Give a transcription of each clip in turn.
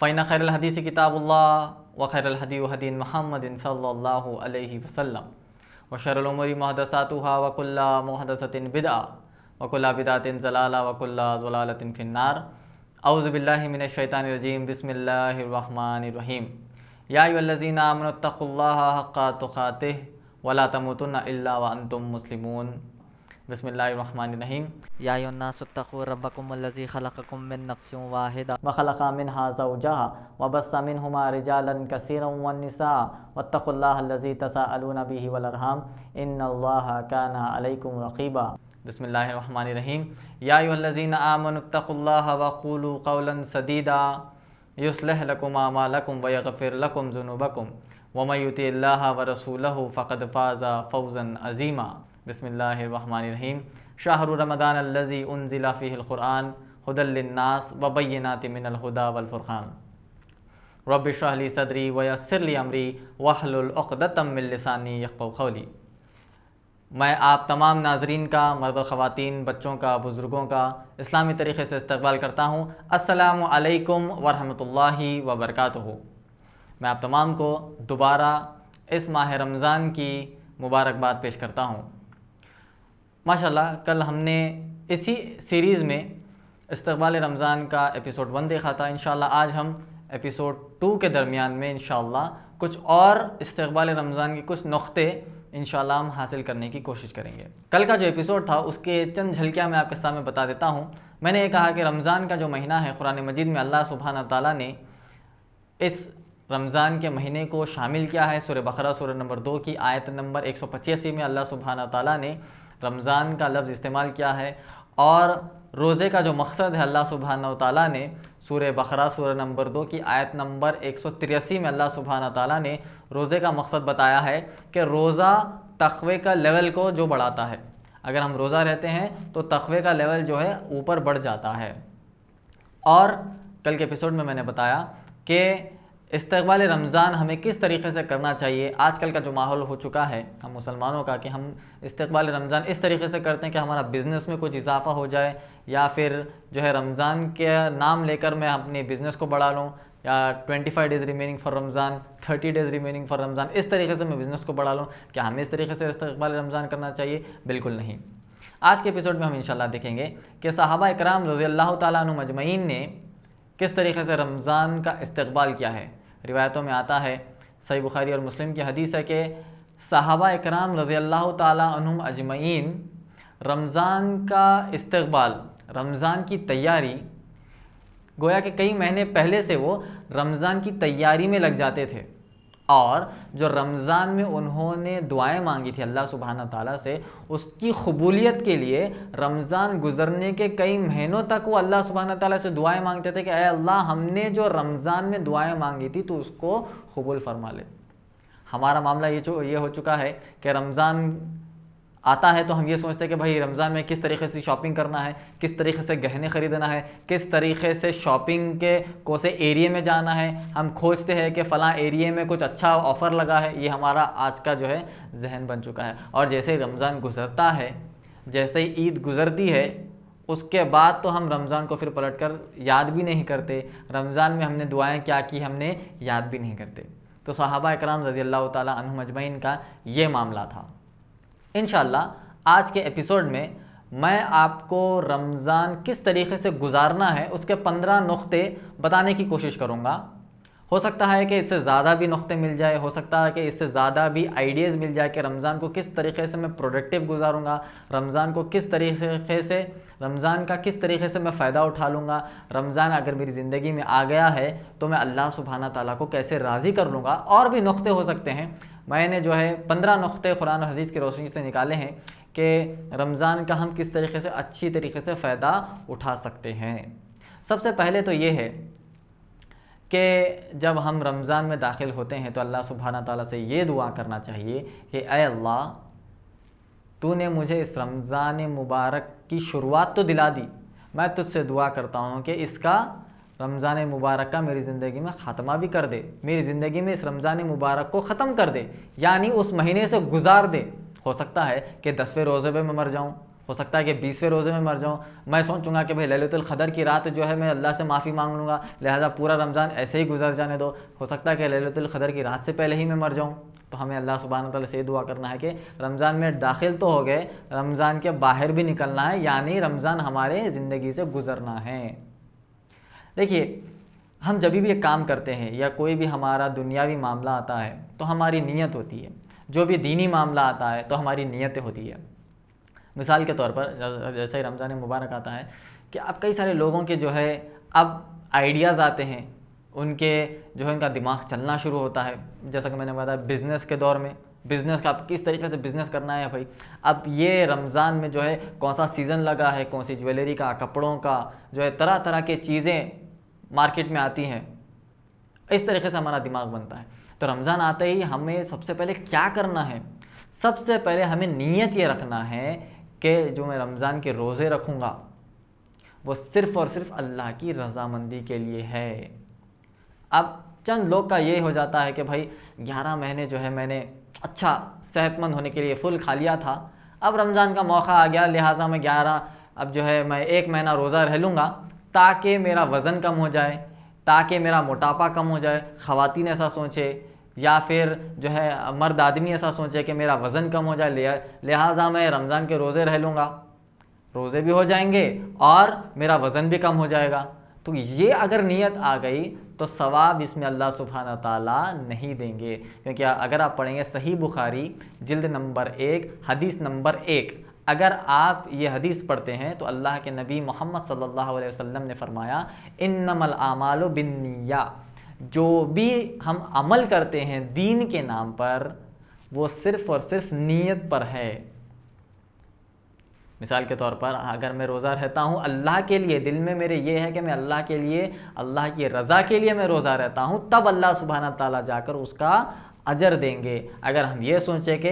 फ़इन खैरुल हदीस किताबुल्लाह व खैरुल हदी हदी मुहम्मदिन सल्लल्लाहु अलैहि वसल्लम व शर्रुल उमूरि मुहदसातुहा व कुल्लु मुहदसतिन बिदअ व कुल्लु बिदअतिन ज़लाला व कुल्लु ज़लालतिन फिन्नार। औज़ु बिल्लाहि मिनश शैतानिर रजीम। बिस्मिल्लाहिर रहमानिर रहीम। या अय्युहल्लज़ीना आमनुत्तक़ुल्लाहा हक़्क़ा तुक़ातिह व ला तमूतुन्ना इल्ला व अंतुम मुस्लिमून। बिस्मिल्लाहिर्रहमानिर्रहीम। या अय्युहन्नासुत्तक़ू रब्बकुमुल्लज़ी ख़लक़कुम मिन नफ़्सिन वाहिदा व ख़लक़ा मिन्हा ज़ौजहा व बस्सा मिन्हुमा रिजालन कसीरन व निसा वत्तक़ुल्लाहल्लज़ी तसाअलूना बिही वल अरहाम इन्नल्लाहा काना अलैकुम रक़ीबा। बिस्मिल्लाहिर्रहमानिर्रहीम। या अय्युहल्लज़ीना आमनुत्तक़ुल्लाहा व क़ूलू क़ौलन सदीदा युस्लिह लकुम अमालकुम व यग़फ़िर लकुम ज़ुनूबकुम व मन युतिइल्लाहा व रसूलहु फ़क़द फ़ाज़ा फ़ौज़न अज़ीमा। बिस्मिल्लाहिर्रहमानिर्रहीम। शहरु रमज़ान अल्लज़ी उन्ज़िला फ़ीहिल क़ुरआन हुदल लिन्नास व बय्यिनातिम मिनल हुदा वल फ़ुरक़ान। रब्बि इश्रह ली सदरी व यस्सिर ली अमरी वहलुल उक़दतम मिन लिसानी यफ़क़हू क़ौली। मैं आप तमाम नाज़रीन का, मर्द व ख़वातीन, बच्चों का, बुज़ुर्गों का इस्लामी तरीक़े से इस्तक़बाल करता हूँ। अस्सलामु अलैकुम व रहमतुल्लाहि व बरकातुहू। मैं आप तमाम को दोबारा इस माह रमज़ान की मुबारकबाद पेश करता हूँ। माशाल्लाह कल हमने इसी सीरीज़ में इस्तक़बाल रमज़ान का एपिसोड 1 देखा था। इंशाअल्लाह आज हम एपिसोड 2 के दरमियान में इंशाअल्लाह कुछ और इस्तक़बाल रमज़ान के कुछ नुक़्ते इंशाअल्लाह हम हासिल करने की कोशिश करेंगे। कल का जो एपिसोड था उसके चंद झलकियाँ मैं आपके सामने बता देता हूँ। मैंने ये कहा कि रमज़ान का जो महीना है, कुरान मजीद में अल्लाह सुब्हानहू तआला ने इस रमज़ान के महीने को शामिल किया है। सूरह बक़रा सूरह नंबर 2 की आयत नंबर 185 में अल्लाह सुब्हानहू तआला ने रमज़ान का लफ्ज़ इस्तेमाल किया है। और रोज़े का जो मकसद है, अल्लाह सुब्हानहू तआला ने सूरह बक़रा सूरह नंबर 2 की आयत नंबर 183 में अल्लाह सुब्हानहू तआला ने रोज़े का मकसद बताया है कि रोज़ा तक़वे का लेवल को जो बढ़ाता है। अगर हम रोज़ा रहते हैं तो तक़वे का लेवल जो है ऊपर बढ़ जाता है। और कल के एपिसोड में मैंने बताया कि इस्तक़बाल रमज़ान हमें किस तरीक़े से करना चाहिए। आजकल का जो माहौल हो चुका है हम मुसलमानों का कि हम इस्तक़बाल रमज़ान इस तरीक़े से करते हैं कि हमारा बिज़नेस में कुछ इजाफ़ा हो जाए, या फिर जो है रमज़ान के नाम लेकर मैं अपने बिज़नेस को बढ़ा लूँ, या 25 days remaining for Ramzan, 30 days remaining for Ramzan, इस तरीके से मैं बिज़नेस को बढ़ा लूँ। क्या हमें इस तरीके से इस्तक़बाल रमज़ान करना चाहिए? बिल्कुल नहीं। आज के एपिसोड में हम इंशाअल्लाह देखेंगे कि सहाबा इकराम रज़ियल्लाहु तआला अन्हुम अजमईन ने किस तरीके से रमज़ान का इस्तक़बाल किया है। रिवायतों में आता है, सही बुखारी और मुस्लिम की हदीस है कि सहाबा इकराम रज़ियल्लाहु तआला अन्हुम अजमईन रमज़ान का इस्तक़बाल, रमज़ान की तैयारी, गोया कि कई महीने पहले से वो रमज़ान की तैयारी में लग जाते थे। और जो रमज़ान में उन्होंने दुआएं मांगी थी अल्लाह सुब्हानहू तआला से, उसकी कबूलियत के लिए रमज़ान गुज़रने के कई महीनों तक वो अल्लाह सुब्हानहू तआला से दुआएं मांगते थे कि ऐ अल्लाह, हमने जो रमज़ान में दुआएं मांगी थी तो उसको कबूल फरमा ले। हमारा मामला ये हो चुका है कि रमज़ान आता है तो हम ये सोचते हैं कि भाई रमज़ान में किस तरीके से शॉपिंग करना है, किस तरीके से गहने ख़रीदना है, किस तरीके से शॉपिंग के कौन से एरिया में जाना है। हम खोजते हैं कि फ़लाँ एरिया में कुछ अच्छा ऑफ़र लगा है। ये हमारा आज का जो है जहन बन चुका है। और जैसे ही रमज़ान गुज़रता है, जैसे ही ईद गुज़रती है, उसके बाद तो हम रमज़ान को फिर पलट कर याद भी नहीं करते। रमज़ान में हमने दुआएँ क्या की हमने याद भी नहीं करते। तो सहाबा इकराम रज़ियल्लाहु तआला अन्हुम अजमईन का ये मामला था। इंशाअल्लाह आज के एपिसोड में मैं आपको रमज़ान किस तरीके से गुजारना है उसके 15 नुक्ते बताने की कोशिश करूँगा। हो सकता है कि इससे ज़्यादा भी नुक्ते मिल जाए, हो सकता है कि इससे ज़्यादा भी आइडियाज़ मिल जाए कि रमज़ान को किस तरीके से मैं प्रोडक्टिव गुजारूँगा, रमज़ान को किस तरीके से, रमज़ान का किस तरीके से मैं फ़ायदा उठा लूँगा। रमज़ान अगर मेरी ज़िंदगी में आ गया है तो मैं अल्लाह सुब्हानहू तआला को कैसे राज़ी कर लूँगा। और भी नुक्ते हो सकते हैं। मैंने जो है 15 नुक्ते कुरान और हदीस की रोशनी से निकाले हैं कि रमज़ान का हम किस तरीके से अच्छी तरीके से फ़ायदा उठा सकते हैं। सबसे पहले तो ये है कि जब हम रमज़ान में दाखिल होते हैं तो अल्लाह सुब्हाना ताला से ये दुआ करना चाहिए कि ऐ अल्लाह, तूने मुझे इस रमज़ान मुबारक की शुरुआत तो दिला दी, मैं तुझसे दुआ करता हूँ कि इसका रमज़ान मुबारक का मेरी ज़िंदगी में ख़त्मा भी कर दे, मेरी ज़िंदगी में इस रमज़ान मुबारक को ख़त्म कर दे, यानी उस महीने से गुजार दे। हो सकता है कि 10वें रोज़े में मैं मर जाऊँ, हो सकता है कि 20वें रोज़े में मर जाऊँ। मैं सोचूंगा कि भाई लैलतुल क़दर की रात जो है मैं अल्लाह से माफ़ी मांग लूँगा, लिहाजा पूरा रमज़ान ऐसे ही गुजर जाने दो। हो सकता है कि लैलतुल क़दर की रात से पहले ही मैं मर जाऊँ। तो हमें अल्लाह सुब्हानहू व तआला से दुआ करना है कि रमज़ान में दाखिल तो हो गए, रमज़ान के बाहर भी निकलना है, यानी रमज़ान हमारे ज़िंदगी से गुज़रना है। देखिए, हम जब भी एक काम करते हैं या कोई भी हमारा दुनियावी मामला आता है तो हमारी नीयत होती है, जो भी दीनी मामला आता है तो हमारी नीयतें होती है। मिसाल के तौर पर जैसे ही रमज़ान मुबारक आता है कि अब कई सारे लोगों के जो है अब आइडियाज़ आते हैं, उनके जो है उनका दिमाग चलना शुरू होता है। जैसा कि मैंने बताया बिज़नेस के दौर में, बिज़नेस का किस तरीके से बिज़नेस करना है भाई। अब ये रमज़ान में जो है कौन सा सीज़न लगा है, कौन सी ज्वेलरी का, कपड़ों का, जो है तरह तरह की चीज़ें मार्केट में आती हैं, इस तरीके से हमारा दिमाग बनता है। तो रमज़ान आते ही हमें सबसे पहले क्या करना है, सबसे पहले हमें नीयत ये रखना है कि जो मैं रमज़ान के रोज़े रखूँगा वो सिर्फ़ और सिर्फ अल्लाह की रज़ामंदी के लिए है। अब चंद लोग का ये हो जाता है कि भाई 11 महीने जो है मैंने अच्छा सेहतमंद होने के लिए फुल खा लिया था, अब रमज़ान का मौका आ गया, लिहाजा मैं 11 अब जो है मैं 1 महीना रोज़ा रह लूँगा ताकि मेरा वज़न कम हो जाए, ताकि मेरा मोटापा कम हो जाए। ख़वातीन ऐसा सोचे या फिर जो है मर्द आदमी ऐसा सोचे कि मेरा वज़न कम हो जाए, लिहाजा मैं रमज़ान के रोज़े रह लूँगा, रोज़े भी हो जाएंगे और मेरा वज़न भी कम हो जाएगा। तो ये अगर नीयत आ गई तो सवाब इसमें अल्लाह सुब्हाना ताला नहीं देंगे, क्योंकि अगर आप पढ़ेंगे सही बुखारी जिल्द नंबर 1 हदीस नंबर 1, अगर आप ये हदीस पढ़ते हैं तो अल्लाह के नबी मोहम्मद सल्लल्लाहु अलैहि वसल्लम ने फरमाया इन्नमल आमालु बिन्निया, जो भी हम अमल करते हैं दीन के नाम पर वो सिर्फ़ और सिर्फ नीयत पर है। मिसाल के तौर पर अगर मैं रोज़ा रहता हूँ अल्लाह के लिए, दिल में मेरे ये है कि मैं अल्लाह के लिए, अल्लाह की रज़ा के लिए मैं रोज़ा रहता हूँ, तब अल्लाह सुब्हाना ताला जाकर उसका अजर देंगे। अगर हम ये सोचें कि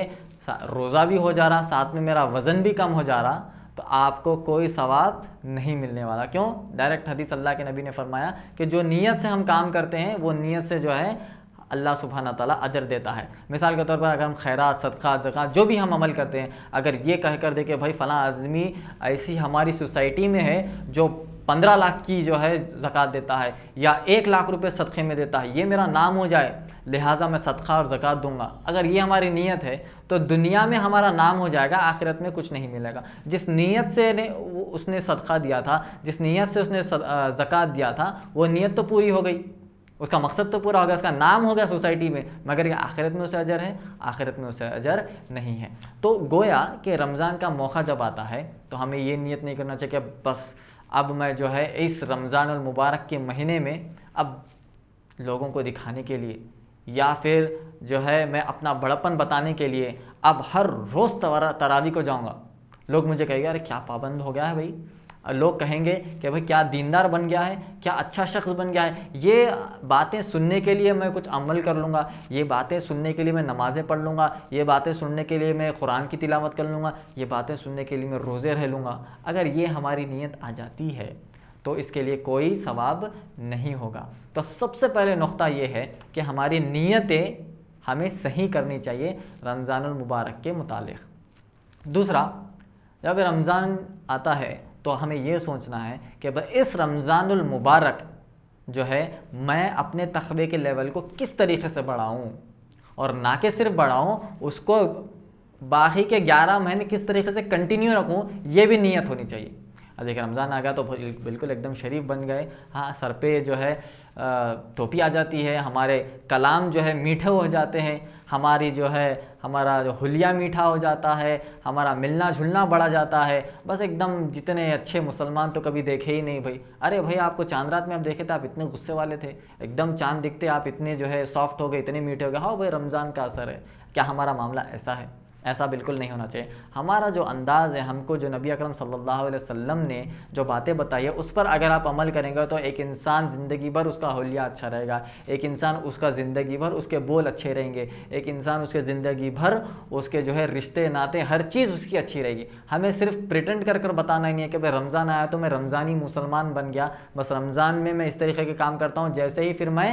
रोज़ा भी हो जा रहा, साथ में मेरा वज़न भी कम हो जा रहा, तो आपको कोई सवाब नहीं मिलने वाला। क्यों? डायरेक्ट हदीस अल्लाह के नबी ने फरमाया कि जो नीयत से हम काम करते हैं वो नीयत से जो है अल्लाह सुब्हाना ताला अजर देता है। मिसाल के तौर पर अगर हम खैरात, सदका, ज़कात जो भी हम अमल करते हैं, अगर ये कह कर दे कि भाई फ़लाँ आदमी ऐसी हमारी सोसाइटी में है जो 15 लाख की जो है ज़कात देता है या 1 लाख रुपए सदक़े में देता है, ये मेरा नाम हो जाए, लिहाजा मैं सदका और ज़कात दूंगा, अगर ये हमारी नीयत है तो दुनिया में हमारा नाम हो जाएगा, आखिरत में कुछ नहीं मिलेगा। जिस नीयत से उसने सदका दिया था, जिस नीयत से उसने ज़कात दिया था, वो नीयत तो पूरी हो गई, उसका मकसद तो पूरा हो गया, उसका नाम हो गया सोसाइटी में, मगर ये आखिरत में उसे अजर है, आखिरत में उसे अजर नहीं है। तो गोया कि रमज़ान का मौका जब आता है तो हमें ये नियत नहीं करना चाहिए कि बस अब मैं जो है इस रमज़ान और मुबारक के महीने में अब लोगों को दिखाने के लिए या फिर जो है मैं अपना बड़प्पन बताने के लिए अब हर रोज़ तरावी को जाऊँगा। लोग मुझे कहेंगे अरे क्या पाबंद हो गया है भाई, लोग कहेंगे कि भाई क्या दीनदार बन गया है, क्या अच्छा शख्स बन गया है। ये बातें सुनने के लिए मैं कुछ अमल कर लूँगा, ये बातें सुनने के लिए मैं नमाज़ें पढ़ लूँगा, ये बातें सुनने के लिए मैं कुरान की तिलावत कर लूँगा, ये बातें सुनने के लिए मैं रोज़े रह लूँगा। अगर ये हमारी नीयत आ जाती है तो इसके लिए कोई सवाब नहीं होगा। तो सबसे पहले नुक्ता ये है कि हमारी नीयतें हमें सही करनी चाहिए रमज़ानुल मुबारक के मुतालिक। दूसरा, जब रमज़ान आता है तो हमें ये सोचना है कि भाई इस रमज़ानुल मुबारक जो है मैं अपने तक़वे के लेवल को किस तरीके से बढ़ाऊँ, और ना कि सिर्फ बढ़ाऊँ, उसको बाकी के 11 महीने किस तरीके से कंटिन्यू रखूँ, ये भी नीयत होनी चाहिए। अब देखिए रमज़ान आ गया तो बिल्कुल एकदम शरीफ बन गए, हाँ सर पे जो है टोपी आ जाती है, हमारे कलाम जो है मीठे हो जाते हैं, हमारी जो है हमारा जो हुलिया मीठा हो जाता है, हमारा मिलना जुलना बढ़ा जाता है, बस एकदम जितने अच्छे मुसलमान तो कभी देखे ही नहीं भाई। अरे भाई आपको चांद रात में आप देखे थे, आप इतने गुस्से वाले थे, एकदम चांद दिखते आप इतने जो है सॉफ्ट हो गए, इतने मीठे हो गए। हाँ भाई रमज़ान का असर है। क्या हमारा मामला ऐसा है? ऐसा बिल्कुल नहीं होना चाहिए। हमारा जो अंदाज़ है, हमको जो नबी अकरम सल्लल्लाहु अलैहि वसल्लम ने जो बातें बताई है उस पर अगर आप अमल करेंगे तो एक इंसान ज़िंदगी भर उसका हुलिया अच्छा रहेगा, एक इंसान उसका ज़िंदगी भर उसके बोल अच्छे रहेंगे, एक इंसान उसके ज़िंदगी भर उसके जो है रिश्ते नाते हर चीज़ उसकी अच्छी रहेगी। हमें सिर्फ प्रिटेंड कर कर बताना ही नहीं है कि भाई रमज़ान आया तो मैं रमज़ानी मुसलमान बन गया, बस रमज़ान में मैं इस तरीके के काम करता हूँ, जैसे ही फिर मैं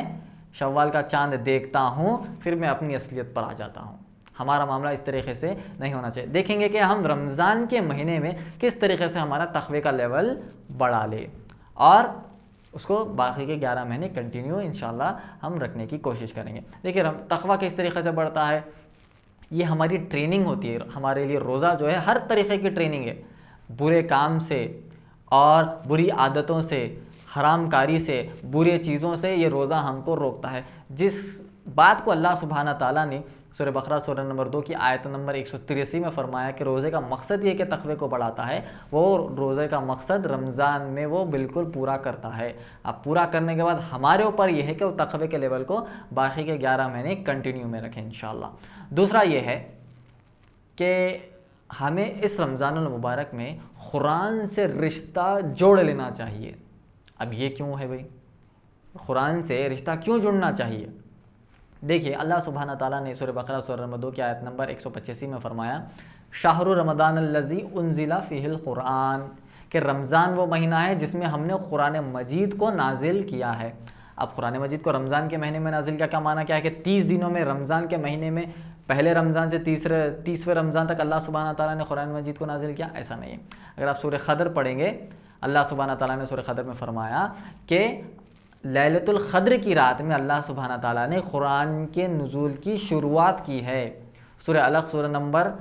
शव्वाल का चाँद देखता हूँ फिर मैं अपनी असलियत पर आ जाता हूँ। हमारा मामला इस तरीके से नहीं होना चाहिए। देखेंगे कि हम रमज़ान के महीने में किस तरीके से हमारा तक़वे का लेवल बढ़ा ले और उसको बाकी के 11 महीने कंटिन्यू इंशाल्लाह हम रखने की कोशिश करेंगे। देखिए तक़वा किस तरीके से बढ़ता है, ये हमारी ट्रेनिंग होती है। हमारे लिए रोज़ा जो है हर तरीके की ट्रेनिंग है, बुरे काम से और बुरी आदतों से, हरामकारी से, बुरे चीज़ों से ये रोज़ा हमको रोकता है। जिस बात को अल्लाह सुब्हाना ताला ने सूरह बकरा सूरह नंबर 2 की आयत नंबर 183 में फरमाया कि रोज़े का मकसद ये कि तक़वे को बढ़ाता है, वो रोज़े का मकसद रमज़ान में वो बिल्कुल पूरा करता है। अब पूरा करने के बाद हमारे ऊपर यह है कि वो तक़वे के लेवल को बाकी के 11 महीने कंटिन्यू में रखें इंशाअल्लाह। दूसरा ये है कि हमें इस रमज़ानुल मुबारक में कुरान से रिश्ता जोड़ लेना चाहिए। अब ये क्यों है भाई, कुरान से रिश्ता क्यों जुड़ना चाहिए? देखिए अल्लाह सुब्हाना ताला ने सूरह बकरा सूरह नंबर 2 की आयत नंबर 185 में फरमाया, शाहरु रमदान अल्लज़ी उन्ज़िला फ़ीहिल कुरान, कि रमज़ान वो महीना है जिसमें हमने कुरान मजीद को नाजिल किया है। अब कुरान मजीद को रमज़ान के महीने में नाजिल किया, क्या माना क्या है कि 30 दिनों में रमज़ान के महीने में पहले रमज़ान से 30वें रमज़ान तक अल्लाह सुब्हाना ताला ने कुरान मजीद को नाजिल किया, ऐसा नहीं है। अगर आप सूरह क़द्र पढ़ेंगे, अल्लाह सुब्हाना ताला ने सूरह क़द्र में फरमाया कि लैलतुल क़द्र की रात में अल्लाह सुब्हाना ताला ने कुरान के नुज़ूल की शुरुआत की है। सूरह अलक़ सूरह नंबर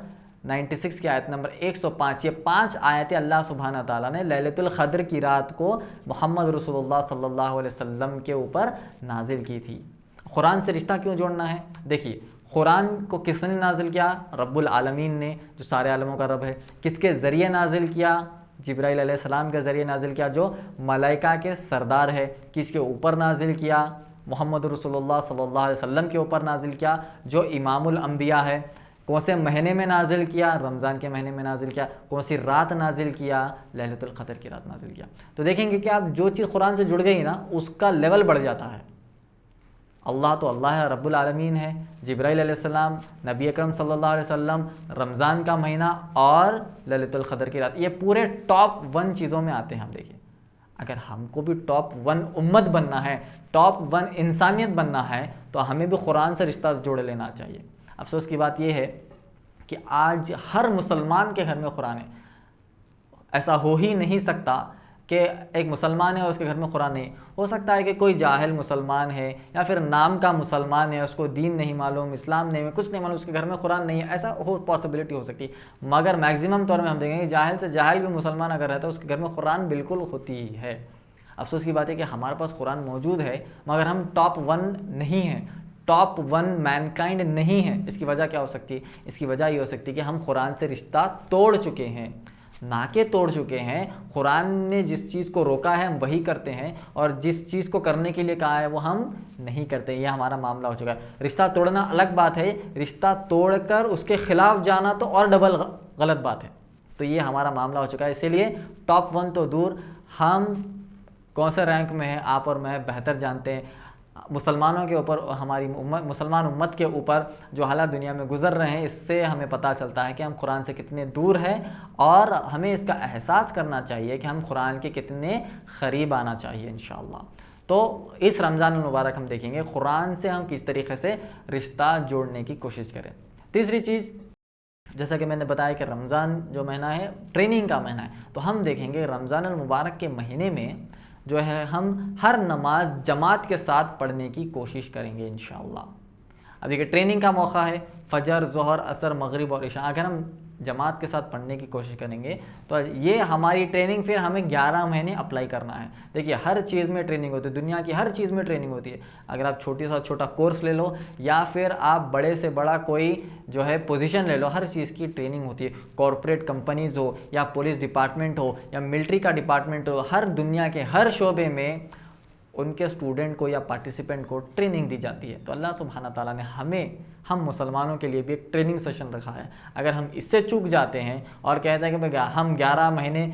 96 की आयत नंबर 105, ये 5 आयतें अल्लाह सुब्हाना ताला ने लैलतुल क़द्र की रात को मोहम्मद रसूलुल्लाह सल्लल्लाहु अलैहि वसल्लम के ऊपर नाजिल की थी। कुरान से रिश्ता क्यों जोड़ना है? देखिए कुरान को किसने नाजिल किया? रब्बुल आलमीन ने, जो सारे आलमों का रब है। किसके ज़रिए नाजिल किया? जिब्राइल अलैहिस्सलाम के ज़रिए नाजिल किया, जो मलाइका के सरदार है। किसके ऊपर नाजिल किया? मोहम्मद रसूलुल्लाह सल्लल्लाहु अलैहि वसल्लम के ऊपर नाजिल किया, जो इमामुल अंबिया है। कौन से महीने में नाजिल किया? रमज़ान के महीने में नाजिल किया। कौन सी रात नाजिल किया? लैलतुल क़द्र की रात नाजिल किया। तो देखेंगे कि आप जो चीज़ कुरान से जुड़ गई ना, उसका लेवल बढ़ जाता है। अल्लाह तो अल्लाह है, रब्बुल आलमीन है, जिब्राइल अलैहिस्सलाम, नबी अकरम सल्लल्लाहु अलैहि वसल्लम, रमज़ान का महीना और लैलतुल क़द्र की रात, ये पूरे टॉप 1 चीज़ों में आते हैं। हम देखिए, अगर हमको भी टॉप 1 उम्मत बनना है, टॉप 1 इंसानियत बनना है, तो हमें भी कुरान से रिश्ता जोड़ लेना चाहिए। अफसोस की बात यह है कि आज हर मुसलमान के घर में कुरान है। ऐसा हो ही नहीं सकता कि एक मुसलमान है और उसके घर में कुरान नहीं। हो सकता है कि कोई जाहिल मुसलमान है या फिर नाम का मुसलमान है, उसको दीन नहीं मालूम, इस्लाम नहीं, कुछ नहीं मालूम, उसके घर में कुरान नहीं है, ऐसा हो पॉसिबिलिटी हो सकती है। मगर मैक्सिमम तौर में हम देखेंगे जाहिल से जाहिल भी मुसलमान अगर रहता है उसके घर में कुरान बिल्कुल होती ही है। अफसोस की बात है कि हमारे पास कुरान मौजूद है मगर हम टॉप 1 नहीं हैं, टॉप 1 मैनकाइंड नहीं है। इसकी वजह क्या हो सकती है? इसकी वजह ये हो सकती है कि हम कुरान से रिश्ता तोड़ चुके हैं, नाके तोड़ चुके हैं। कुरान ने जिस चीज़ को रोका है हम वही करते हैं और जिस चीज़ को करने के लिए कहा है वो हम नहीं करते। ये हमारा मामला हो चुका है। रिश्ता तोड़ना अलग बात है, रिश्ता तोड़कर उसके खिलाफ जाना तो और डबल गलत बात है। तो ये हमारा मामला हो चुका है। इसीलिए टॉप 1 तो दूर, हम कौन से रैंक में हैं आप और मैं बेहतर जानते हैं। मुसलमानों के ऊपर, हमारी मुसलमान उम्मत के ऊपर जो हालात दुनिया में गुजर रहे हैं, इससे हमें पता चलता है कि हम कुरान से कितने दूर हैं और हमें इसका एहसास करना चाहिए कि हम कुरान के कितने करीब आना चाहिए इंशाअल्लाह। तो इस रमज़ान मुबारक हम देखेंगे कुरान से हम किस तरीके से रिश्ता जोड़ने की कोशिश करें। तीसरी चीज़, जैसा कि मैंने बताया कि रमज़ान जो महीना है ट्रेनिंग का महीना है, तो हम देखेंगे रमज़ान मुबारक के महीने में जो है हम हर नमाज जमात के साथ पढ़ने की कोशिश करेंगे इंशाअल्लाह। अब देखिए ट्रेनिंग का मौका है, फजर, ज़ोहर, असर, मगरिब और इशा अगर हम जमात के साथ पढ़ने की कोशिश करेंगे तो ये हमारी ट्रेनिंग फिर हमें 11 महीने अप्लाई करना है। देखिए हर चीज़ में ट्रेनिंग होती है, दुनिया की हर चीज़ में ट्रेनिंग होती है। अगर आप छोटे से छोटा कोर्स ले लो या फिर आप बड़े से बड़ा कोई जो है पोजीशन ले लो, हर चीज़ की ट्रेनिंग होती है। कॉरपोरेट कंपनीज़ हो या पुलिस डिपार्टमेंट हो या मिलिट्री का डिपार्टमेंट हो, हर दुनिया के हर शोबे में उनके स्टूडेंट को या पार्टिसिपेंट को ट्रेनिंग दी जाती है। तो अल्लाह सुब्हाना ताला ने हम मुसलमानों के लिए भी एक ट्रेनिंग सेशन रखा है। अगर हम इससे चूक जाते हैं और कहते हैं कि भाई हम 11 महीने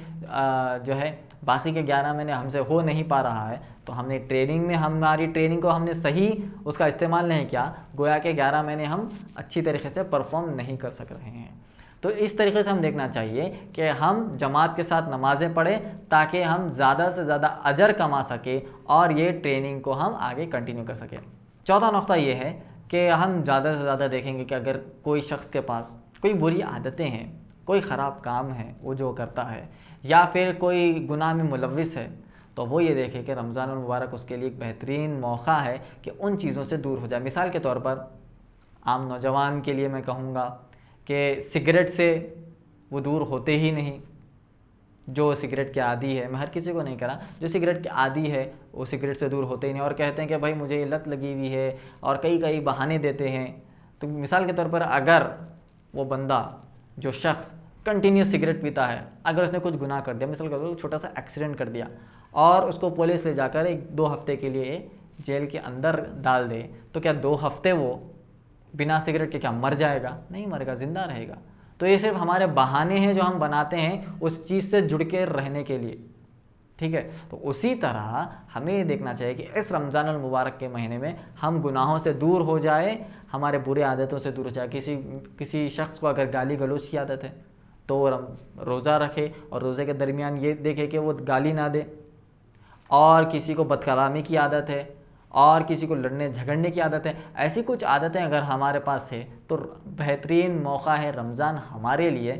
जो है बाकी के 11 महीने हमसे हो नहीं पा रहा है, तो हमने ट्रेनिंग में हमारी ट्रेनिंग को हमने सही उसका इस्तेमाल नहीं किया, गोया के 11 महीने हम अच्छी तरीके से परफॉर्म नहीं कर सक रहे हैं। तो इस तरीके से हम देखना चाहिए कि हम जमात के साथ नमाज़ें पढ़ें ताकि हम ज़्यादा से ज़्यादा अजर कमा सके और ये ट्रेनिंग को हम आगे कंटिन्यू कर सकें। चौथा नुक्ता ये है कि हम ज़्यादा से ज़्यादा देखेंगे कि अगर कोई शख्स के पास कोई बुरी आदतें हैं, कोई ख़राब काम है वो जो करता है, या फिर कोई गुनाह में मुलव्विस है, तो वो ये देखे कि रमज़ान मुबारक उसके लिए एक बेहतरीन मौका है कि उन चीज़ों से दूर हो जाए। मिसाल के तौर पर आम नौजवान के लिए मैं कहूँगा कि सिगरेट से वो दूर होते ही नहीं। जो सिगरेट के आदी है, मैं हर किसी को नहीं कह रहा, जो सिगरेट के आदी है वो सिगरेट से दूर होते ही नहीं और कहते हैं कि भाई मुझे लत लगी हुई है और कई कई बहाने देते हैं। तो मिसाल के तौर पर अगर वो बंदा, जो शख्स कंटिन्यूस सिगरेट पीता है, अगर उसने कुछ गुनाह कर दिया, मिसाल के तौर पर छोटा सा एक्सीडेंट कर दिया और उसको पुलिस ले जाकर 1-2 हफ्ते के लिए जेल के अंदर डाल दे, तो क्या 2 हफ्ते वो बिना सिगरेट के क्या मर जाएगा? नहीं मरेगा, ज़िंदा रहेगा। तो ये सिर्फ हमारे बहाने हैं जो हम बनाते हैं उस चीज़ से जुड़ के रहने के लिए, ठीक है। तो उसी तरह हमें ये देखना चाहिए कि इस रमज़ान अल मुबारक के महीने में हम गुनाहों से दूर हो जाए, हमारे बुरे आदतों से दूर हो जाए। किसी शख्स को अगर गाली गलौज की आदत है तो वो रोज़ा रखे और रोज़े के दरमियान ये देखे कि वो गाली ना दे, और किसी को बदकलामी की आदत है और किसी को लड़ने झगड़ने की आदत है, ऐसी कुछ आदतें अगर हमारे पास है तो बेहतरीन मौका है रमज़ान हमारे लिए,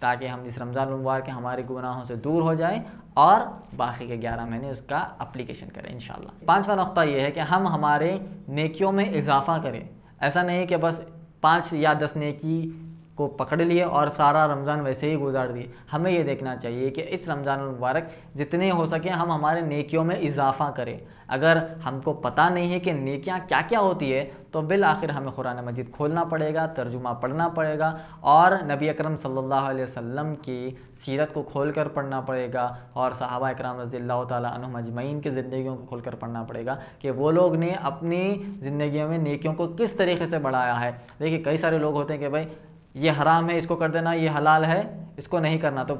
ताकि हम इस रमज़ान मुबारक के हमारे गुनाहों से दूर हो जाएं और बाकी के 11 महीने उसका अप्लीकेशन करें इंशाल्लाह। 5वां नुक्ता ये है कि हम हमारे नेकियों में इजाफ़ा करें। ऐसा नहीं कि बस 5 या 10 नेकी को पकड़ लिए और सारा रमज़ान वैसे ही गुजार दिए। हमें ये देखना चाहिए कि इस रमज़ान मुबारक जितने हो सके हम हमारे नेकियों में इजाफ़ा करें। अगर हमको पता नहीं है कि नेकियां क्या क्या होती है, तो बिल आखिर हमें कुरान मजीद खोलना पड़ेगा, तर्जुमा पढ़ना पड़ेगा और नबी अकरम सल्लल्लाहु अलैहि वसल्लम की सीरत को खोल कर पढ़ना पड़ेगा और सहाबा इकराम रज़ियल्लाहु ताला अन्हुम अजमईन की ज़िंदगियों को खोल कर पढ़ना पड़ेगा कि वो लोग ने अपनी ज़िंदगियों में नेकियों को किस तरीके से बढ़ाया है। देखिए, कई सारे लोग होते हैं कि भाई ये हराम है, इसको कर देना, ये हलाल है, इसको नहीं करना। तो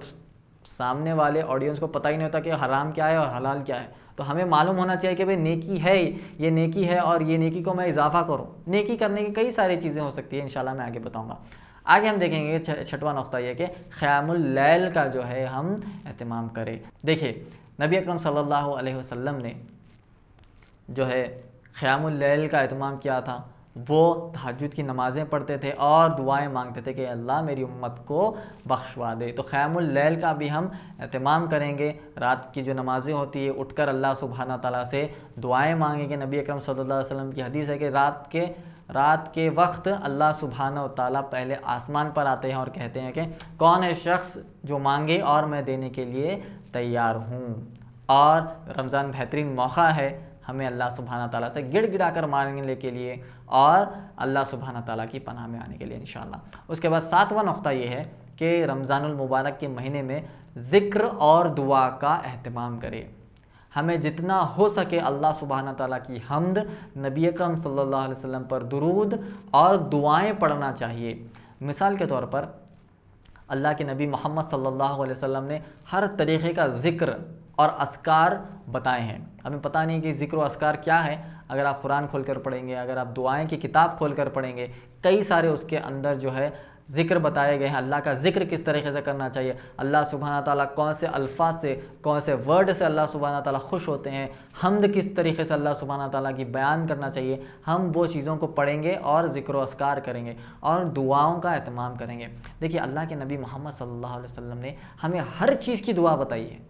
सामने वाले ऑडियंस को पता ही नहीं होता कि हराम क्या है और हलाल क्या है। तो हमें मालूम होना चाहिए कि भाई नेकी है, ये नेकी है और ये नेकी को मैं इजाफा करूँ। नेकी करने की कई सारी चीज़ें हो सकती है, इंशाल्लाह मैं आगे बताऊँगा। आगे हम देखेंगे 6वां नुक्ता ये कि क़यामुल लैल का जो है हम एहतमाम करें। देखिए, नबी अकरम सल्लल्लाहु अलैहि वसल्लम ने जो है क़यामुल लैल का एहतमाम किया था। वो तहज्जुद की नमाज़ें पढ़ते थे और दुआएं मांगते थे कि अल्लाह मेरी उम्मत को बख्शवा दे। तो क़यामुल लैल का भी हम एहतमाम करेंगे। रात की जो नमाज़ें होती है, उठकर अल्लाह सुब्हाना ताला से दुआएं मांगेंगे। नबी अकरम सल्लल्लाहु अलैहि वसल्लम की हदीस है कि रात के वक्त अल्लाह सुब्हाना ताला पहले आसमान पर आते हैं और कहते हैं कि कौन है शख्स जो मांगे और मैं देने के लिए तैयार हूँ। और रमज़ान बेहतरीन मौका है हमें अल्लाह सुब्हाना ताला से गिड़गिड़ा कर मांगने के लिए और अल्लाह सुब्हाना ताला की पनाह में आने के लिए इंशाअल्लाह। उसके बाद 7वां नुक्ता ये है कि रमज़ानुल मुबारक के महीने में ज़िक्र और दुआ का एहतमाम करें। हमें जितना हो सके अल्लाह सुब्हाना ताला की हम्द, नबी अकरम सल्लल्लाहु अलैहि वसल्लम पर दुरूद और दुआएं पढ़ना चाहिए। मिसाल के तौर पर अल्लाह के नबी मोहम्मद सल्लल्लाहु अलैहि वसल्लम ने हर तरीक़े का ज़िक्र और अस्कार बताए हैं। हमें पता नहीं कि ज़िक्र और अस्कार क्या है। अगर आप कुरान खोल कर पढ़ेंगे, अगर आप दुआएं की किताब खोल कर पढ़ेंगे, कई सारे उसके अंदर जो है ज़िक्र बताए गए हैं। अल्लाह का ज़िक्र किस तरीके से करना चाहिए, अल्लाह सुब्हाना ताला कौन से अल्फाज से, कौन से वर्ड से अल्लाह सुब्हाना ताला खुश होते हैं, हम्द किस तरीके से अल्लाह सुब्हाना ताला की बयान करना चाहिए। हम वो चीज़ों को पढ़ेंगे और ज़िक्र अस्कार करेंगे और दुआओं का एहतमाम करेंगे। देखिए, अल्लाह के नबी मोहम्मद सल्लल्लाहु अलैहि वसल्लम ने हमें हर चीज़ की दुआ बताई है।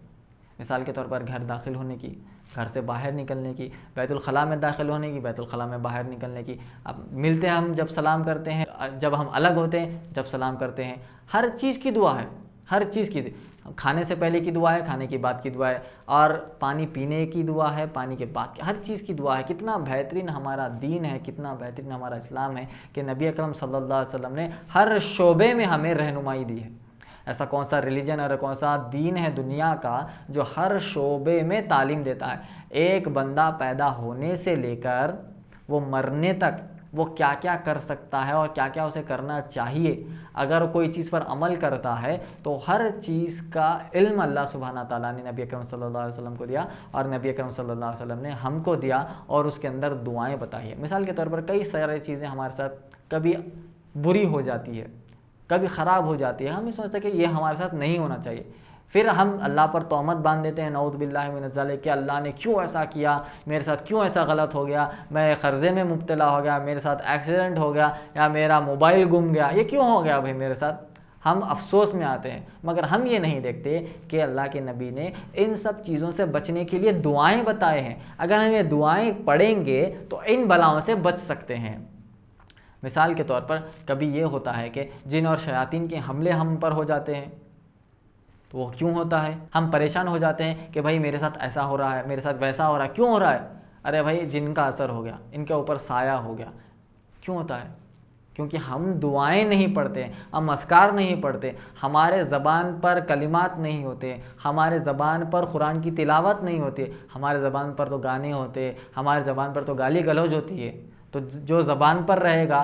मिसाल के तौर पर घर दाखिल होने की, घर से बाहर निकलने की, बैतुल खला में दाखिल होने की, बैतुल खला में बाहर निकलने की। अब मिलते हैं हम जब सलाम करते हैं, जब हम अलग होते हैं जब सलाम करते हैं, हर चीज़ की दुआ है। हर चीज़ की, खाने से पहले की दुआ है, खाने के बाद की दुआ है, और पानी पीने की दुआ है, पानी के बाद की, हर चीज़ की दुआ है। कितना बेहतरीन हमारा दीन है, कितना बेहतरीन हमारा इस्लाम है कि नबी अकरम सल्लल्लाहु अलैहि वसल्लम ने हर शोबे में हमें रहनुमाई दी है। ऐसा कौन सा रिलीजन और कौन सा दीन है दुनिया का जो हर शोबे में तालीम देता है। एक बंदा पैदा होने से लेकर वो मरने तक वो क्या क्या कर सकता है और क्या क्या उसे करना चाहिए, अगर कोई चीज़ पर अमल करता है तो हर चीज़ का इल्म अल्लाह सुब्हाना ताला ने नबी अकरम सल्लल्लाहु अलैहि वसल्लम को दिया और नबी अकरम सल्लल्लाहु अलैहि वसल्लम ने हमको दिया और उसके अंदर दुआएं बताई है। मिसाल के तौर पर कई सारी चीज़ें हमारे साथ कभी बुरी हो जाती है, कभी ख़राब हो जाती है, हम ये सोचते हैं कि ये हमारे साथ नहीं होना चाहिए, फिर हम अल्लाह पर तोहमत बांध देते हैं, नऊज़ बिल्लाहि मिनज़ ज़ालिक, कि अल्लाह ने क्यों ऐसा किया, मेरे साथ क्यों ऐसा गलत हो गया, मैं क़र्ज़े में मुब्तला हो गया, मेरे साथ एक्सीडेंट हो गया या मेरा मोबाइल गुम गया, ये क्यों हो गया भाई मेरे साथ। हम अफसोस में आते हैं, मगर हम ये नहीं देखते कि अल्लाह के नबी ने इन सब चीज़ों से बचने के लिए दुआएं बताए हैं। अगर हम ये दुआएं पढ़ेंगे तो इन बलाओं से बच सकते हैं। मिसाल के तौर पर कभी ये होता है कि जिन और शयातीन के हमले हम पर हो जाते हैं, तो वो क्यों होता है, हम परेशान हो जाते हैं कि भाई मेरे साथ ऐसा हो रहा है, मेरे साथ वैसा हो रहा है, क्यों हो रहा है, अरे भाई जिनका असर हो गया, इनके ऊपर साया हो गया। क्यों होता है? क्योंकि हम दुआएं नहीं पढ़ते, हम अस्कार नहीं पढ़ते, हमारे ज़बान पर कलिमात नहीं होते, हमारे ज़बान पर कुरान की तिलावत नहीं होती, हमारे ज़बान पर तो गाने होते, हमारे ज़बान पर तो गाली गलौज होती है। तो जो ज़बान पर रहेगा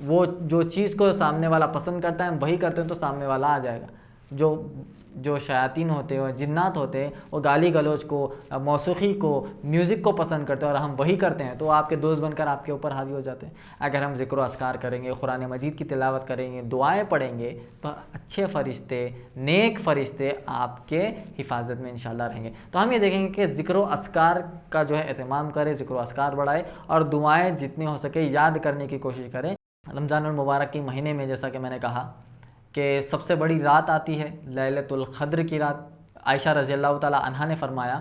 वो जो चीज़ को सामने वाला पसंद करता है हम वही करते हैं तो सामने वाला आ जाएगा। जो शयातीन होते हैं, जिन्नात होते हैं, वो गाली गलौज को, मौसीकी को, म्यूज़िक को पसंद करते हैं और हम वही करते हैं, तो आपके दोस्त बनकर आपके ऊपर हावी हो जाते हैं। अगर हम ज़िक्र अस्कार करेंगे, कुरान मजीद की तिलावत करेंगे, दुआएं पढ़ेंगे, तो अच्छे फ़रिश्ते, नेक फ़रिश्ते आपके हिफाजत में इंशाअल्लाह रहेंगे। तो हम ये देखेंगे कि ज़िक्र अस्कार का जो है एहतमाम करें, ज़िक्र अस्कार बढ़ाए और दुआएँ जितनी हो सके याद करने की कोशिश करें। रमज़ान मुबारक के महीने में जैसा कि मैंने कहा कि सबसे बड़ी रात आती है लैलतुल क़द्र की रात। आयशा रज़ियल्लाहु ताला अन्हा ने फरमाया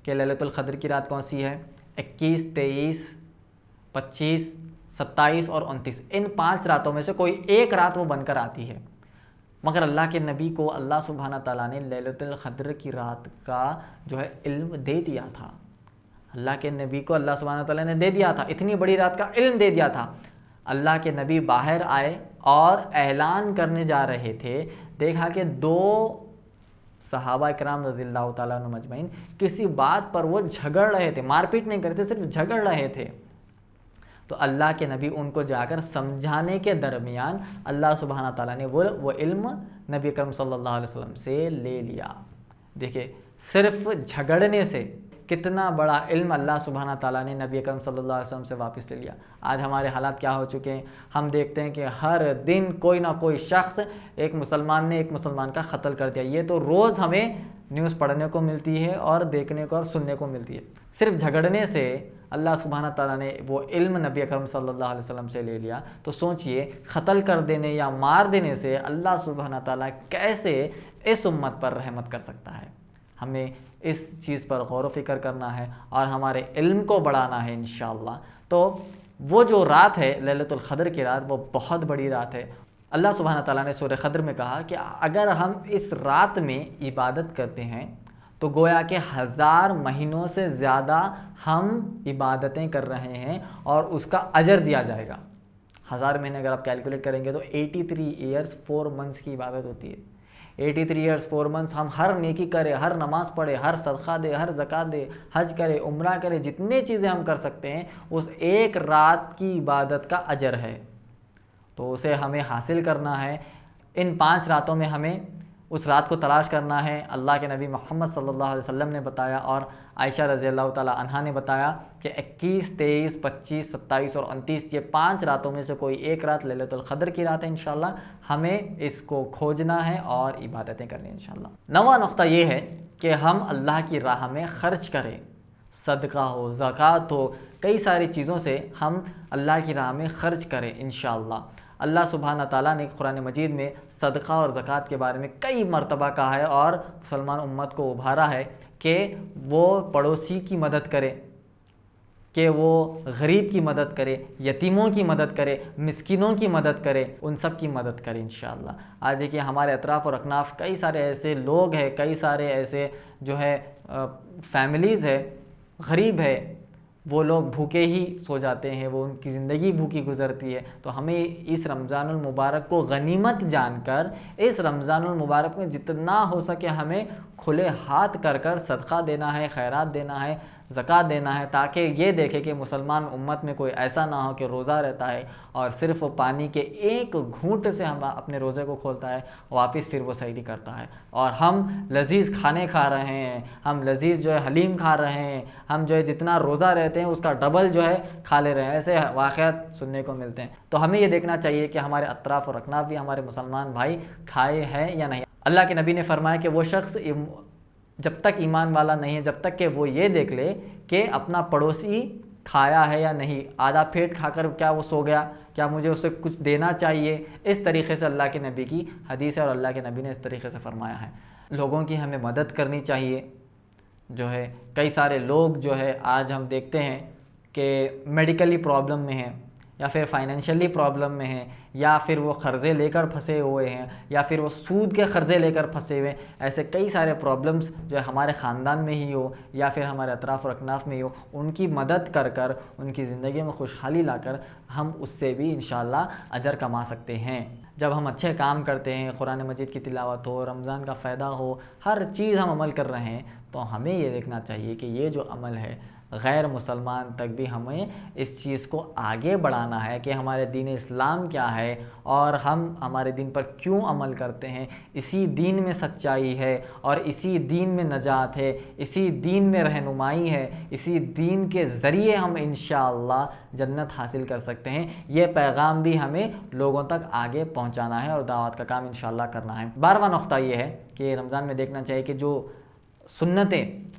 कि लैलतुल क़द्र की रात कौन सी है? 21, 23, 25, 27 और 29, इन 5 रातों में से कोई एक रात वो बनकर आती है। मगर अल्लाह के नबी को अल्लाह सुब्हाना ताला ने लैलतुल क़द्र की रात का जो है इल्म दे दिया था। अल्लाह के नबी को अल्लाह सुब्हाना ताला ने दे दिया था, इतनी बड़ी रात का इल्म दे दिया था। अल्लाह के नबी बाहर आए और ऐलान करने जा रहे थे, देखा कि 2 सहाबा इकराम रज़ियल्लाहु ताला अन्हुम अजमईन किसी बात पर वो झगड़ रहे थे, मारपीट नहीं करते, सिर्फ झगड़ रहे थे। तो अल्लाह के नबी उनको जाकर समझाने के दरमियान अल्लाह सुब्हाना ताला ने वो इल्म नबी अकरम सल्लल्लाहु अलैहि वसल्लम से ले लिया। देखिए, सिर्फ झगड़ने से कितना बड़ा इल्म अल्लाह सुब्हाना ताला ने नबी अकरम सल्लल्लाहु अलैहि वसल्लम से वापस ले लिया। आज हमारे हालात क्या हो चुके हैं, हम देखते हैं कि हर दिन कोई ना कोई शख्स, एक मुसलमान ने एक मुसलमान का कत्ल कर दिया। ये तो रोज़ हमें न्यूज़ पढ़ने को मिलती है और देखने को और सुनने को मिलती है। सिर्फ झगड़ने से अल्लाह सुब्हाना ताला ने वो इल्म नबी अकरम सल्लल्लाहु अलैहि वसल्लम से ले लिया। तो सोचिए, कत्ल कर देने या मार देने से अल्लाह सुब्हाना ताला कैसे इस उम्मत पर रहमत कर सकता है। हमें इस चीज़ पर गौर व फिक्र करना है और हमारे इल्म को बढ़ाना है इंशाअल्लाह। तो वो जो रात है लैलतुल क़द्र की रात, वो बहुत बड़ी रात है। अल्लाह सुब्हाना ताला ने सूरह क़द्र में कहा कि अगर हम इस रात में इबादत करते हैं तो गोया के 1000 महीनों से ज़्यादा हम इबादतें कर रहे हैं और उसका अजर दिया जाएगा। 1000 महीने अगर आप कैलकुलेट करेंगे तो 83 ईयर्स 4 मंथ्स की इबादत होती है। 83 ईयर्स 4 मंथ्स हम हर नेकी करें, हर नमाज़ पढ़े, हर सदका दे, हर ज़कात दे, हज करे, उम्रा करे, जितने चीज़ें हम कर सकते हैं उस एक रात की इबादत का अजर है। तो उसे हमें हासिल करना है। इन 5 रातों में हमें उस रात को तलाश करना है। अल्लाह के नबी मोहम्मद सल्लल्लाहु अलैहि वसल्लम ने बताया और आयशा रज़ियल्लाहु ताला अन्हा ने बताया कि 21, 23, 25, 27 और 29 ये 5 रातों में से कोई एक रात लैलतुल क़द्र की रात है। इंशाअल्लाह हमें इसको खोजना है और इबादतें करनी है इंशाअल्लाह। 9वां नुक्ता ये है कि हम अल्लाह की राह में ख़र्च करें, सदका हो, ज़कात हो, कई सारी चीज़ों से हम अल्लाह की राह में ख़र्च करें इंशाअल्लाह। अल्लाह सुब्हाना ताला ने कुरान मजीद में सदका और ज़कात के बारे में कई मरतबा कहा है और मुसलमान उम्मत को उभारा है कि वो पड़ोसी की मदद करे, कि वो गरीब की मदद करे, यतीमों की मदद करे, मिस्किनों की मदद करे, उन सब की मदद करे इंशाअल्लाह। आज देखिए हमारे अतराफ़ और अकनाफ़ कई सारे ऐसे लोग हैं, कई सारे ऐसे जो है फैमिलीज़ है, गरीब है, वो लोग भूखे ही सो जाते हैं, वो उनकी ज़िंदगी भूखी गुजरती है। तो हमें इस रमज़ानुल मुबारक को गनीमत जानकर इस रमज़ानुल मुबारक में जितना हो सके हमें खुले हाथ कर कर सदका देना है, खैरात देना है, ज़कात देना है, ताकि ये देखे कि मुसलमान उम्मत में कोई ऐसा ना हो कि रोज़ा रहता है और सिर्फ़ पानी के एक घूंट से हम अपने रोज़े को खोलता है, वापस फिर वो सहरी करता है। और हम लजीज़ खाने खा रहे हैं, हम लजीज़ जो है हलीम खा रहे हैं, हम जो है जितना रोज़ा रहते हैं उसका डबल जो है खा ले रहे हैं, ऐसे वाक़यात सुनने को मिलते हैं। तो हमें ये देखना चाहिए कि हमारे अतराफ़ और अकनाफ़ भी हमारे मुसलमान भाई खाए हैं या नहीं। अल्लाह के नबी ने फरमाया कि वो शख्स जब तक ईमान वाला नहीं है, जब तक कि वो ये देख ले कि अपना पड़ोसी खाया है या नहीं, आधा पेट खाकर क्या वो सो गया, क्या मुझे उसे कुछ देना चाहिए। इस तरीक़े से अल्लाह के नबी की हदीस है और अल्लाह के नबी ने इस तरीक़े से फ़रमाया है। लोगों की हमें मदद करनी चाहिए। जो है कई सारे लोग जो है आज हम देखते हैं कि मेडिकली प्रॉब्लम में हैं, या फिर फाइनेंशियली प्रॉब्लम में हैं, या फिर वो कर्ज़े लेकर फंसे हुए हैं, या फिर वो सूद के कर्ज़े लेकर फंसे हुए हैं। ऐसे कई सारे प्रॉब्लम्स जो है हमारे ख़ानदान में ही हो या फिर हमारे अतराफ़ और अकनाफ़ में ही हो, उनकी मदद कर कर उनकी ज़िंदगी में खुशहाली लाकर हम उससे भी इंशाअल्लाह अजर कमा सकते हैं। जब हम अच्छे काम करते हैं, कुरान मजीद की तिलावत हो, रमज़ान का फ़ायदा हो, हर चीज़ हम अमल कर रहे हैं, तो हमें ये देखना चाहिए कि ये जो अमल है गैर मुसलमान तक भी हमें इस चीज़ को आगे बढ़ाना है कि हमारे दीन इस्लाम क्या है और हम हमारे दीन पर क्यों अमल करते हैं। इसी दीन में सच्चाई है और इसी दीन में नजात है, इसी दीन में रहनुमाई है, इसी दीन के ज़रिए हम इंशाअल्लाह जन्नत हासिल कर सकते हैं। ये पैगाम भी हमें लोगों तक आगे पहुँचाना है और दावत का काम इंशाअल्लाह करना है। 12वां नुक्ता ये है कि रमज़ान में देखना चाहिए कि जो सुन्नत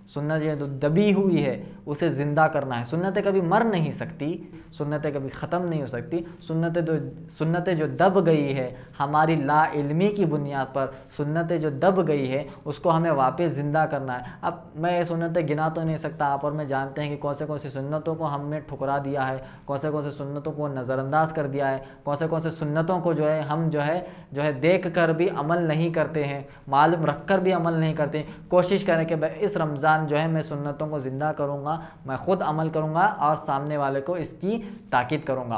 जो दबी हुई है उसे ज़िंदा करना है। सुन्नतें कभी मर नहीं सकती, सुन्नतें कभी ख़त्म नहीं हो सकती। सुन्नतें जो दब गई है हमारी ला इल्मी की बुनियाद पर, सुन्नतें जो दब गई है उसको हमें वापस ज़िंदा करना है। अब मैं ये सुन्नतें गिना तो नहीं सकता, आप और मैं जानते हैं कि कौन से सुन्नतों को हमने ठुकरा दिया है, कौन से सुन्नतों को नज़रअंदाज कर दिया है, कौन से सुन्नतों को जो है हम जो है देख कर भी अमल नहीं करते हैं, मालूम रख कर भी अमल नहीं करते। कोशिश करें कि इस रमज़ान जो है मैं सुन्नतों को ज़िंदा करूँगा, मैं ख़ुद अमल करूँगा और सामने वाले को इसकी ताकीद करूँगा।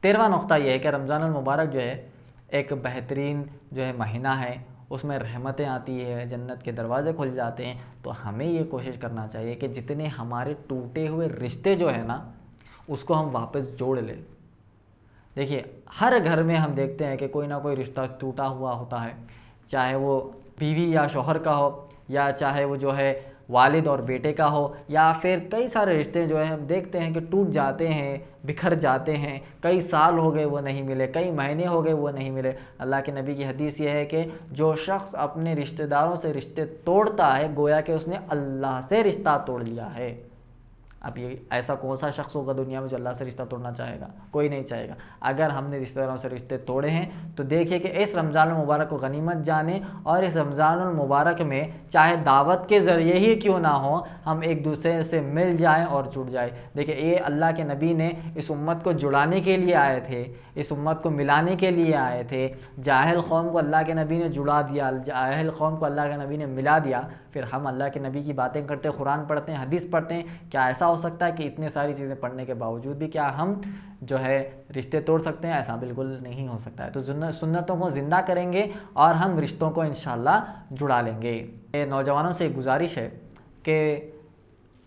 13वां नुक्ता यह है कि रमज़ानुल मुबारक जो है एक बेहतरीन जो है महीना है, उसमें रहमतें आती है, जन्नत के दरवाज़े खुल जाते हैं। तो हमें ये कोशिश करना चाहिए कि जितने हमारे टूटे हुए रिश्ते जो है ना उसको हम वापस जोड़ लें। देखिए हर घर में हम देखते हैं कि कोई ना कोई रिश्ता टूटा हुआ होता है, चाहे वो बीवी या शौहर का हो, या चाहे वो जो है वालिद और बेटे का हो, या फिर कई सारे रिश्ते जो है हम देखते हैं कि टूट जाते हैं, बिखर जाते हैं। कई साल हो गए वो नहीं मिले, कई महीने हो गए वो नहीं मिले। अल्लाह के नबी की हदीस ये है कि जो शख्स अपने रिश्तेदारों से रिश्ते तोड़ता है गोया कि उसने अल्लाह से रिश्ता तोड़ लिया है। अब ये ऐसा कौन सा शख्स होगा दुनिया में जो अल्लाह से रिश्ता तोड़ना चाहेगा? कोई नहीं चाहेगा। अगर हमने रिश्तेदारों से रिश्ते तोड़े हैं तो देखिए कि इस रमज़ानुल मुबारक को गनीमत जाने और इस रमज़ानुल मुबारक में चाहे दावत के ज़रिए ही क्यों ना हो, हम एक दूसरे से मिल जाएं और जुड़ जाए। देखिए ये अल्लाह के नबी ने इस उम्मत को जुड़ाने के लिए आए थे, इस उम्मत को मिलाने के लिए आए थे। जाहिल कौम को अल्लाह के नबी ने जुड़ा दिया, जाहिल कौम को अल्लाह के नबी ने मिला दिया। फिर हम अल्लाह के नबी की बातें करते, कुरान पढ़ते हैं, हदीस पढ़ते हैं, क्या ऐसा हो सकता है कि इतने सारी चीज़ें पढ़ने के बावजूद भी क्या हम जो है रिश्ते तोड़ सकते हैं? ऐसा बिल्कुल नहीं हो सकता है। तो सुन्नतों को ज़िंदा करेंगे और हम रिश्तों को इंशाअल्लाह जुड़ा लेंगे। नौजवानों से एक गुजारिश है कि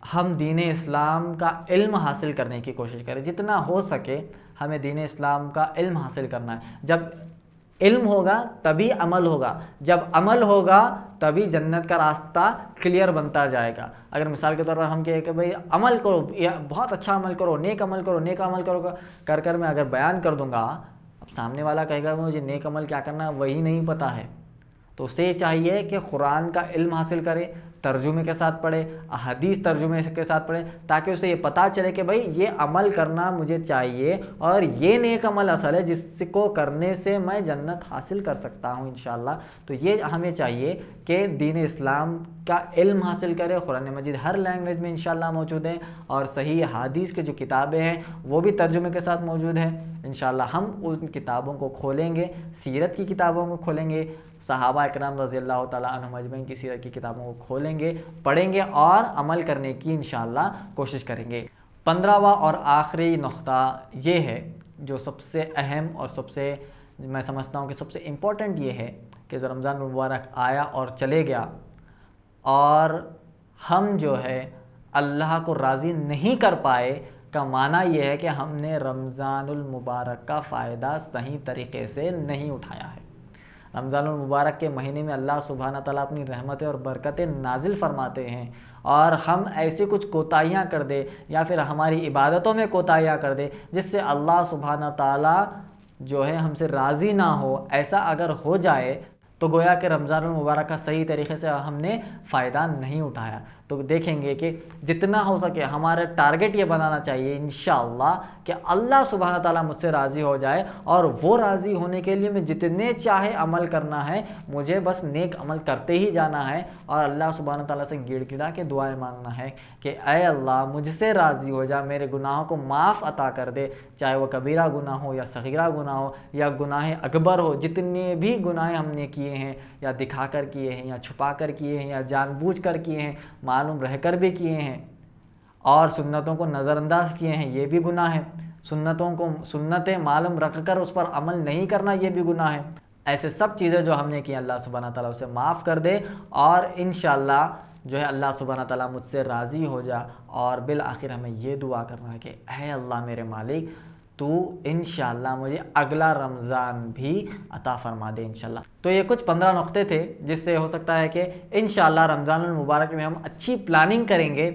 हम दीन इस्लाम का इल्म हासिल करने की कोशिश करें। जितना हो सके हमें दीन इस्लाम का इल्म हासिल करना है। जब इल्म होगा तभी अमल होगा, जब अमल होगा तभी जन्नत का रास्ता क्लियर बनता जाएगा। अगर मिसाल के तौर पर हम कहें कि भाई अमल करो, या बहुत अच्छा अमल करो, नेक अमल करो, नेक अमल करो कर कर मैं अगर बयान कर दूंगा, अब सामने वाला कहेगा मुझे नेक अमल क्या करना है वही नहीं पता है। तो उसे चाहिए कि कुरान का इल्म हासिल करे, तर्जुमे के साथ पढ़े, हदीस तर्जुमे के साथ पढ़े, ताकि उसे ये पता चले कि भाई ये अमल करना मुझे चाहिए और ये नेक अमल असल है जिसको करने से मैं जन्नत हासिल कर सकता हूँ इंशाअल्लाह। तो ये हमें चाहिए कि दीन इस्लाम का इल्म हासिल करें। कुरान मजीद हर लैंग्वेज में इंशाअल्लाह मौजूद है और सही हदीस के जो किताबें हैं वो भी तर्जुमे के साथ मौजूद हैं। इंशाअल्लाह हम उन किताबों को खोलेंगे, सीरत की किताबों को खोलेंगे, सहाबा इकराम रज़ियल्लाहु ताला अन्हुम अजमईन की सीरत की किताबों को खोलेंगे, पढ़ेंगे और अमल करने की इंशाअल्लाह कोशिश करेंगे। 15वां और आखिरी नुक्ता ये है जो सबसे अहम और सबसे मैं समझता हूँ कि सबसे इम्पोर्टेंट ये है कि जो रमज़ान मुबारक आया और चले गया और हम जो है अल्लाह को राज़ी नहीं कर पाए, का माना ये है कि हमने रमज़ानुल मुबारक का फ़ायदा सही तरीक़े से नहीं उठाया है। रमज़ानुल मुबारक के महीने में अल्लाह सुब्हाना तआला अपनी रहमतें और बरकतें नाजिल फरमाते हैं और हम ऐसी कुछ कोताहियाँ कर दे या फिर हमारी इबादतों में कोताहियाँ कर दे जिससे अल्लाह सुब्हाना तआला जो है हमसे राज़ी ना हो, ऐसा अगर हो जाए तो गोया कि रमज़ानुल मुबारक का सही तरीके से हमने फ़ायदा नहीं उठाया। तो देखेंगे कि जितना हो सके हमारा टारगेट ये बनाना चाहिए इंशाअल्लाह कि अल्लाह सुब्हाना तआला मुझसे राज़ी हो जाए और वो राज़ी होने के लिए मैं जितने चाहे अमल करना है, मुझे बस नेक अमल करते ही जाना है और अल्लाह सुब्हाना तआला से गिड़गिड़ा के दुआएं मांगना है कि ऐ अल्लाह मुझसे राज़ी हो जा, मेरे गुनाहों को माफ़ अता कर दे, चाहे वह कबीरा गुनाह हो या सगीरा गुनाह हो या गुनाह अकबर हो। जितने भी गुनाह हमने किए हैं या दिखा कर किए हैं या छुपा कर किए हैं या जानबूझ कर किए हैं, मालूम रहकर भी किए हैं और सुन्नतों को नज़रअंदाज किए हैं, ये भी गुनाह है। सुन्नतें मालूम रख कर उस पर अमल नहीं करना, ये भी गुनाह है। ऐसे सब चीज़ें जो हमने की अल्लाह सुब्हाना तआला उसे माफ़ कर दे और इंशाअल्लाह जो है अल्लाह सुब्हाना तआला मुझसे राज़ी हो जा। और बिल आखिर हमें ये दुआ करना है कि ऐ अल्लाह मेरे मालिक, तो इंशाअल्लाह मुझे अगला रमज़ान भी अता फ़रमा दे इंशाअल्लाह। तो ये कुछ 15 नुक्ते थे जिससे हो सकता है कि इंशाअल्लाह रमज़ानुल मुबारक में हम अच्छी प्लानिंग करेंगे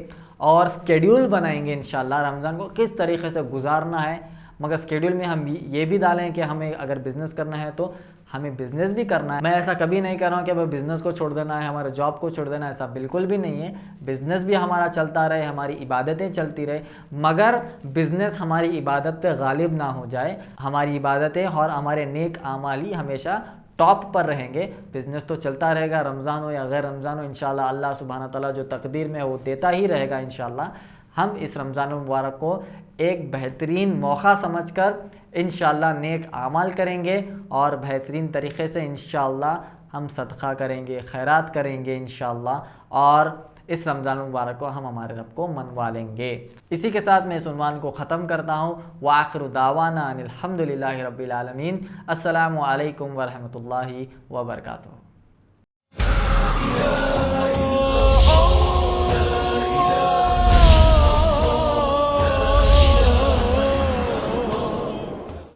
और स्केड्यूल बनाएंगे इंशाअल्लाह रमज़ान को किस तरीके से गुजारना है। मगर स्केड्यूल में हम ये भी डालें कि हमें अगर बिज़नेस करना है तो हमें बिज़नेस भी करना है। मैं ऐसा कभी नहीं कर रहा हूँ कि भाई बिज़नेस को छोड़ देना है, हमारे जॉब को छोड़ देना है, ऐसा बिल्कुल भी नहीं है। बिज़नेस भी हमारा चलता रहे, हमारी इबादतें चलती रहे, मगर बिज़नेस हमारी इबादत पे गालिब ना हो जाए। हमारी इबादतें और हमारे नेक आमाल ही हमेशा टॉप पर रहेंगे। बिज़नेस तो चलता रहेगा, रमज़ान हो या गैर रमज़ान हो, इंशाअल्लाह अल्लाह सुब्हाना तआला जो तकदीर में है वो देता ही रहेगा इंशाअल्लाह। हम इस रमज़ान मुबारक को एक बेहतरीन मौका समझकर इंशाअल्लाह नेक आमाल करेंगे और बेहतरीन तरीक़े से इंशाअल्लाह हम सदक़ा करेंगे, खैरात करेंगे इंशाअल्लाह और इस रमज़ान मुबारक को हम हमारे रब को मनवा लेंगे। इसी के साथ मैं इस उन्वान को ख़त्म करता हूँ। व आखिरु दावाना अनिल हम्दुलिल्लाहि रब्बिल आलमीन। अस्सलामु अलैकुम व रहमतुल्लाहि व बरकातुहू।